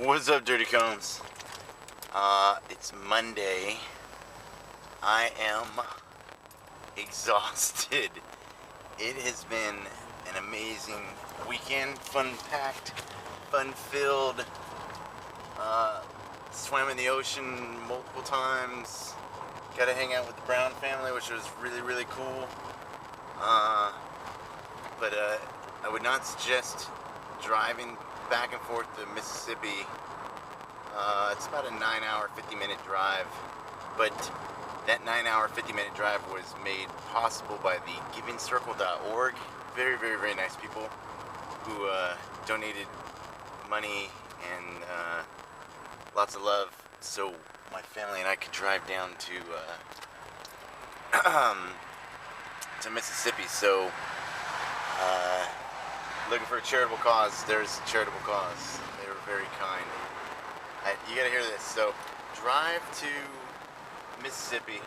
What's up, Dirty Combs? It's Monday. I am exhausted. It has been an amazing weekend, fun-packed, fun-filled. Swam in the ocean multiple times. Got to hang out with the Brown family, which was really, really cool. But I would not suggest driving back and forth to Mississippi. It's about a 9-hour, 50-minute drive, but that 9-hour, 50-minute drive was made possible by the givingcircle.org. Very, very, very nice people who donated money and lots of love, so my family and I could drive down to Mississippi. So looking for a charitable cause. There's a charitable cause. They were very kind. You gotta hear this. So, drive to Mississippi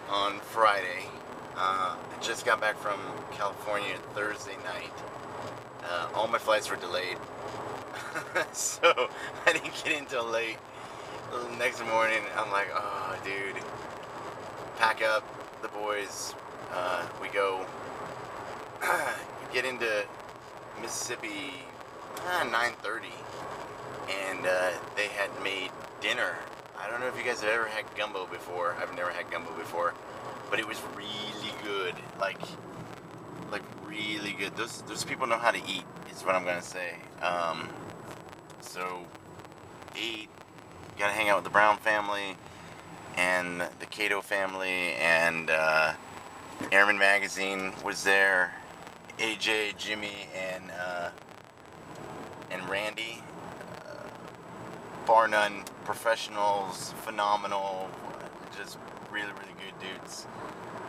on Friday. I just got back from California Thursday night. All my flights were delayed. So, I didn't get in till late. The next morning, I'm like, oh, dude. Pack up the boys. We go get into Mississippi 9:30, and they had made dinner. I don't know if you guys have ever had gumbo before. I've never had gumbo before, but it was really good. Like really good. Those people know how to eat, is what I'm gonna say. So ate. Gotta hang out with the Brown family and the Cato family, and Airman Magazine was there. AJ, Jimmy, and Randy, bar none, professionals, phenomenal, just really, really good dudes,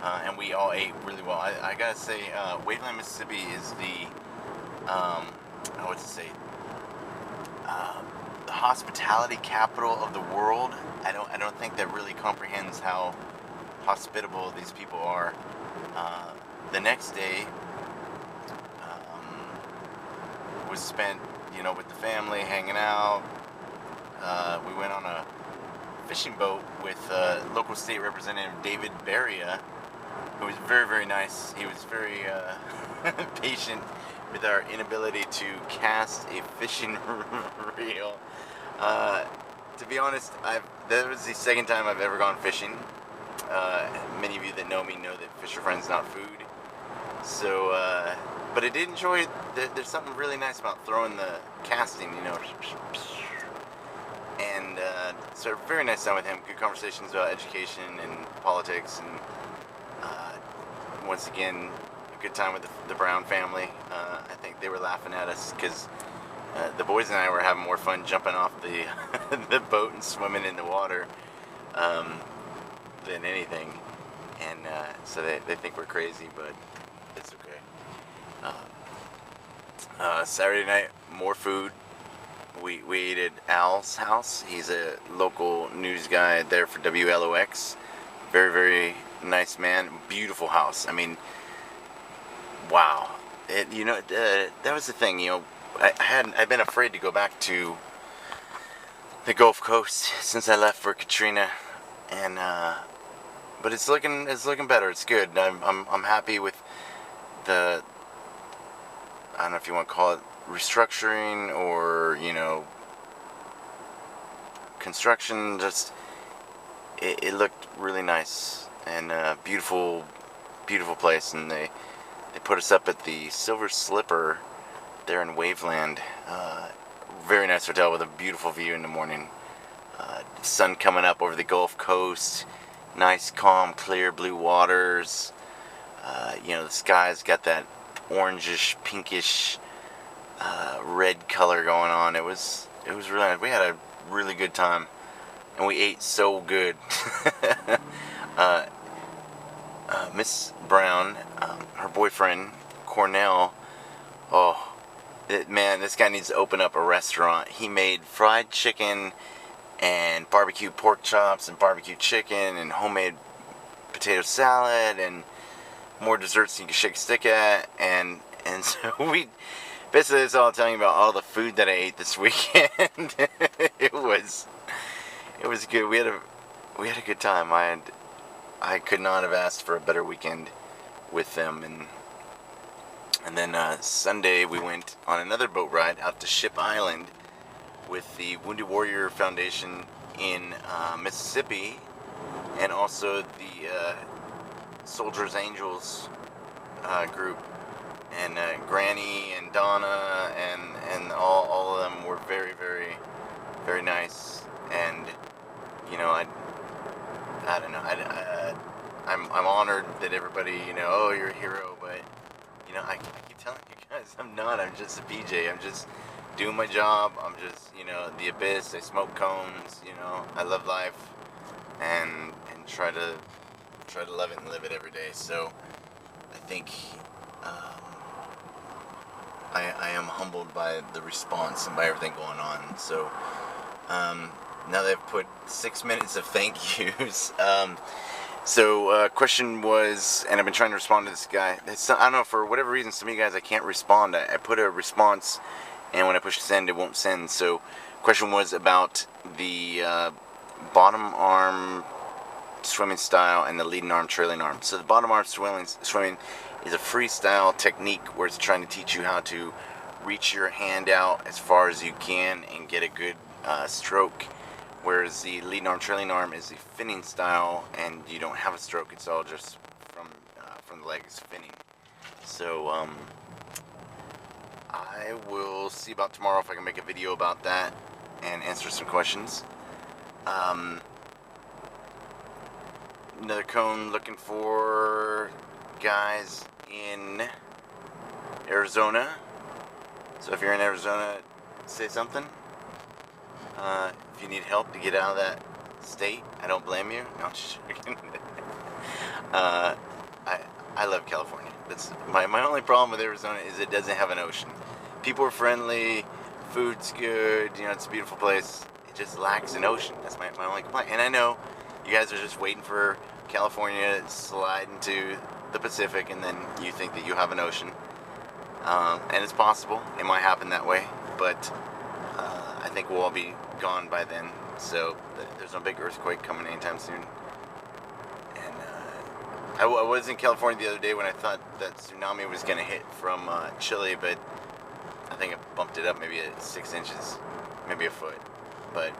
and we all ate really well. I gotta say, Waveland, Mississippi is the, the hospitality capital of the world. I don't think that really comprehends how hospitable these people are. The next day was spent, with the family, hanging out. We went on a fishing boat with local state representative David Beria, who was very, very nice. He was very patient with our inability to cast a fishing reel. To be honest, that was the second time I've ever gone fishing. Many of you that know me know that Fisher Friend's not food. So, but I did enjoy it. There's something really nice about throwing the casting, And so very nice time with him. Good conversations about education and politics, and once again, a good time with the Brown family. I think they were laughing at us because the boys and I were having more fun jumping off the the boat and swimming in the water than anything. And so they think we're crazy, but it's okay. Saturday night, more food. We ate at Al's house. He's a local news guy there for WLOX. Very, very nice man. Beautiful house. I mean, wow. That was the thing. I've been afraid to go back to the Gulf Coast since I left for Katrina, and but it's looking better. It's good. I'm happy with the, I don't know if you want to call it restructuring or construction. Just it looked really nice and beautiful place, and they put us up at the Silver Slipper there in Waveland. Very nice hotel with a beautiful view in the morning. Sun coming up over the Gulf Coast. Nice, calm, clear blue waters. The sky's got that orangish, pinkish, red color going on. It was really nice. We had a really good time, and we ate so good. Miss Brown, her boyfriend Cornell. Oh, man, this guy needs to open up a restaurant. He made fried chicken and barbecue pork chops and barbecue chicken and homemade potato salad and more desserts you can shake a stick at, and so we basically, that's all I'm telling you about all the food that I ate this weekend. it was good. We had a good time. I could not have asked for a better weekend with them. And then Sunday we went on another boat ride out to Ship Island with the Wounded Warrior Foundation in Mississippi, and also the Soldiers Angels group, and Granny and Donna and all of them were very, very, very nice. And you know, I don't know, I'm honored that everybody, you know, oh, you're a hero, but you know, I keep telling you guys, I'm not. I'm just a PJ. I'm just doing my job. I'm just, you know, the abyss. I smoke cones. You know, I love life, and try to love it and live it every day. So I think I am humbled by the response and by everything going on. So now they've put 6 minutes of thank yous. So question was, and I've been trying to respond to this guy. I don't know, for whatever reason, some of you guys I can't respond. I put a response, and when I push send, it won't send. So question was about the bottom arm swimming style and the leading arm trailing arm. So the bottom arm swimming is a freestyle technique where it's trying to teach you how to reach your hand out as far as you can and get a good stroke. Whereas the leading arm, trailing arm is the finning style, and you don't have a stroke. It's all just from the legs finning. So I will see about tomorrow if I can make a video about that and answer some questions. Another cone looking for guys in Arizona. So if you're in Arizona, say something. If you need help to get out of that state, I don't blame you. No, I'm just joking. I love California. That's my only problem with Arizona is it doesn't have an ocean. People are friendly, food's good, you know, it's a beautiful place. It just lacks an ocean. That's my only complaint. And I know you guys are just waiting for California to slide into the Pacific, and then you think that you have an ocean. And it's possible. It might happen that way, but I think we'll all be gone by then, so there's no big earthquake coming anytime soon. And I was in California the other day when I thought that tsunami was going to hit from Chile, but I think it bumped it up maybe 6 inches, maybe a foot. But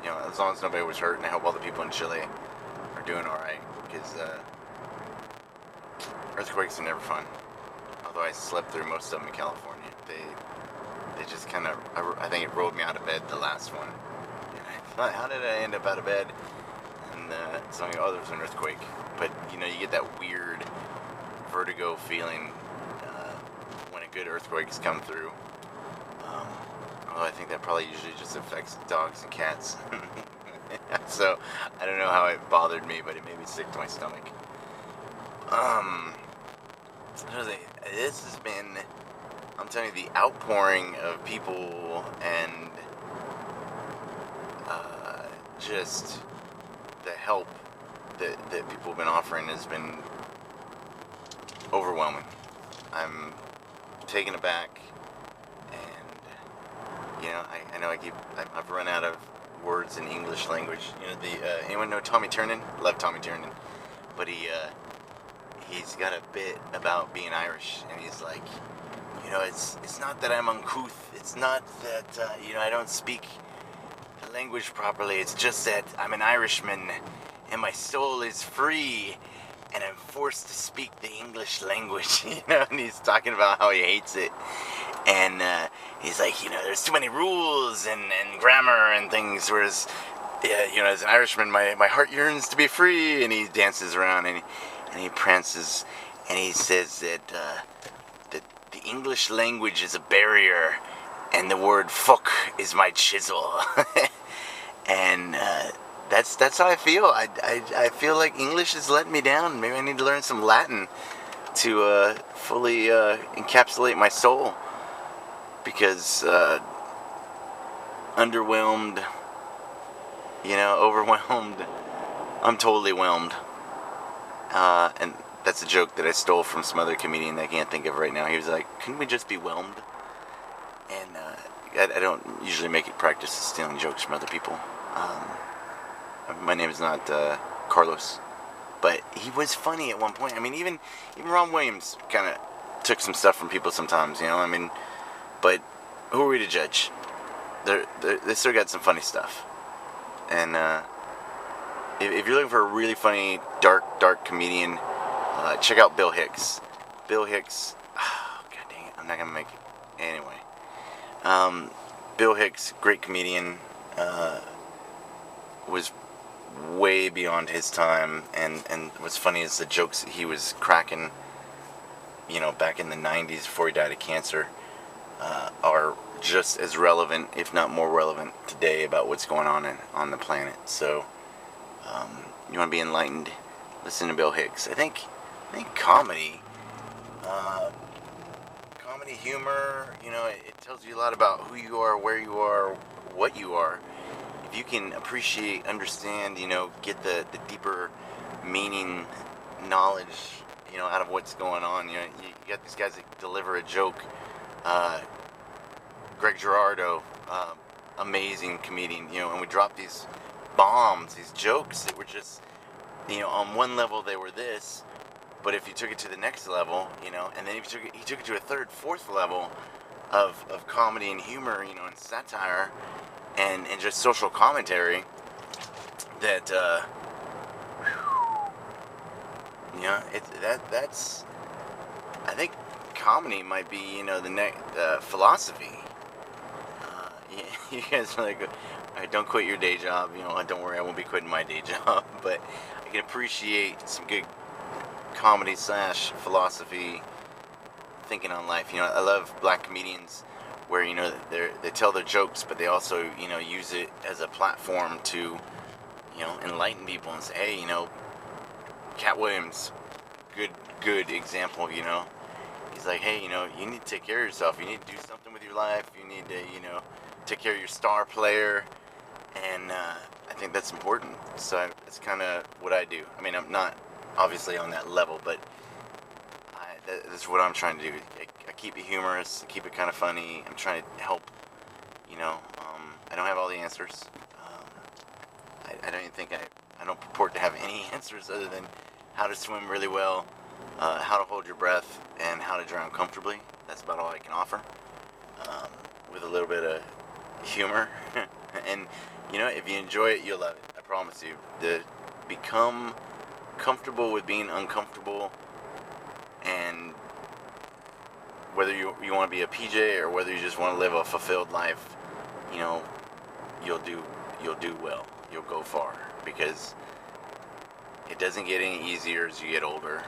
you know, as long as nobody was hurt, and I hope all the people in Chile are doing all right, because earthquakes are never fun. Although I slept through most of them in California, they just kind of, I think it rolled me out of bed, the last one. And I thought, how did I end up out of bed? And so I'm like, oh, there was an earthquake. But, you know, you get that weird vertigo feeling when a good earthquake's come through. Although I think that probably usually just affects dogs and cats. So, I don't know how it bothered me, but it made me sick to my stomach. This has been, I'm telling you, the outpouring of people and just the help that people have been offering has been overwhelming. I'm taken aback, and you know, I know I've run out of words in English language. You know, anyone know Tommy Tiernan? Love Tommy Tiernan, but he's got a bit about being Irish, and he's like, you know, it's not that I'm uncouth, it's not that, you know, I don't speak the language properly, it's just that I'm an Irishman, and my soul is free, and I'm forced to speak the English language, you know, and he's talking about how he hates it, and he's like, you know, there's too many rules, and grammar, and things, whereas, you know, as an Irishman, my heart yearns to be free, and he dances around, and he prances, and he says that the English language is a barrier, and the word fuck is my chisel. And that's how I feel. I feel like English is letting me down. Maybe I need to learn some Latin to fully encapsulate my soul, because underwhelmed, you know, overwhelmed, I'm totally whelmed. And that's a joke that I stole from some other comedian that I can't think of right now. He was like, couldn't we just be whelmed? And I don't usually make it practice stealing jokes from other people. My name is not Carlos, but he was funny at one point. I mean, even Ron Williams kind of took some stuff from people sometimes, you know. I mean, but who are we to judge? They still got some funny stuff, and if you're looking for a really funny, dark comedian, check out Bill Hicks. Bill Hicks, oh, god dang it, I'm not gonna make it anyway. Bill Hicks, great comedian, was way beyond his time, and what's funny is the jokes that he was cracking, you know, back in the 90s before he died of cancer, are just as relevant, if not more relevant today, about what's going on the planet. So you want to be enlightened, listen to Bill Hicks. I think comedy, humor, you know, it tells you a lot about who you are, where you are, what you are. If you can appreciate, understand, you know, get the deeper meaning, knowledge, you know, out of what's going on. You know, you got these guys that deliver a joke. Greg Girardo, amazing comedian, you know, and we dropped these bombs, these jokes that were just, you know, on one level they were this, but if you took it to the next level, you know, and then if he took it to a third, fourth level of comedy and humor, you know, and satire, and just social commentary, that, you know, that's, I think comedy might be, you know, the next, philosophy. You guys are like, all right, don't quit your day job, you know, don't worry, I won't be quitting my day job, but I can appreciate some good comedy / philosophy, thinking on life. You know, I love black comedians where, you know, they tell their jokes, but they also, you know, use it as a platform to, you know, enlighten people and say, hey, you know, Cat Williams, good example, you know. He's like, hey, you know, you need to take care of yourself. You need to do something with your life. You need to, you know, take care of your star player. And I think that's important. So that's kind of what I do. I mean, I'm not obviously on that level, but that's what I'm trying to do. I keep it humorous, keep it kind of funny. I'm trying to help, you know. I don't have all the answers. I don't even think I don't purport to have any answers other than how to swim really well, how to hold your breath, and how to drown comfortably. That's about all I can offer, with a little bit of humor. And, you know, if you enjoy it, you'll love it. I promise you. Become comfortable with being uncomfortable, and whether you want to be a PJ or whether you just want to live a fulfilled life, you know, you'll do well. You'll go far, because it doesn't get any easier as you get older.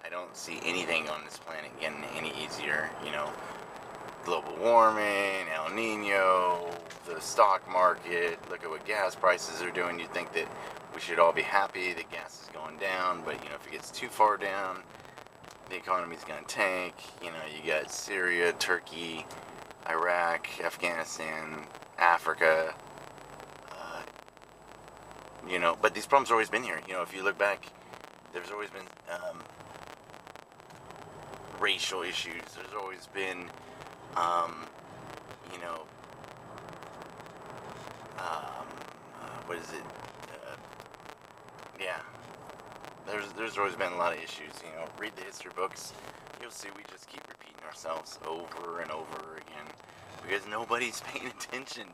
I don't see anything on this planet getting any easier. You know, global warming, El Nino, the stock market, look at what gas prices are doing. You'd think that we should all be happy that gas is going down, but, you know, if it gets too far down, the economy's going to tank. You know, you got Syria, Turkey, Iraq, Afghanistan, Africa, you know, but these problems have always been here. You know, if you look back, there's always been racial issues. There's always been, you know, what is it? Yeah, there's always been a lot of issues. You know, read the history books. You'll see we just keep repeating ourselves over and over again because nobody's paying attention.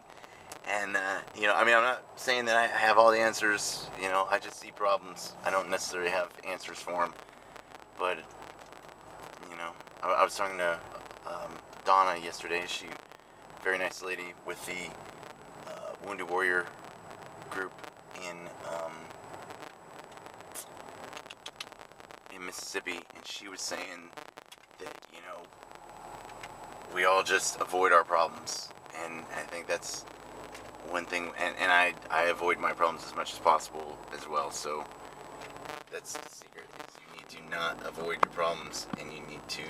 And, you know, I mean, I'm not saying that I have all the answers. You know, I just see problems. I don't necessarily have answers for them. But, you know, I was talking to Donna yesterday. She, very nice lady with the Wounded Warrior group in Mississippi. And she was saying that, you know, we all just avoid our problems. And I think that's one thing, and I avoid my problems as much as possible as well. So that's the secret, is you need to not avoid your problems, and you need to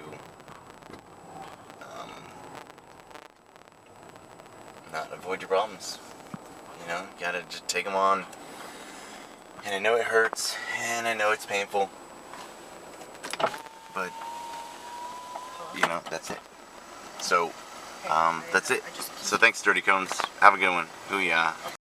not avoid your problems. You know, you gotta just take them on. And I know it hurts, and I know it's painful, but, you know, that's it. So That's it. So thanks, Dirty Cones. Have a good one. Hooyah.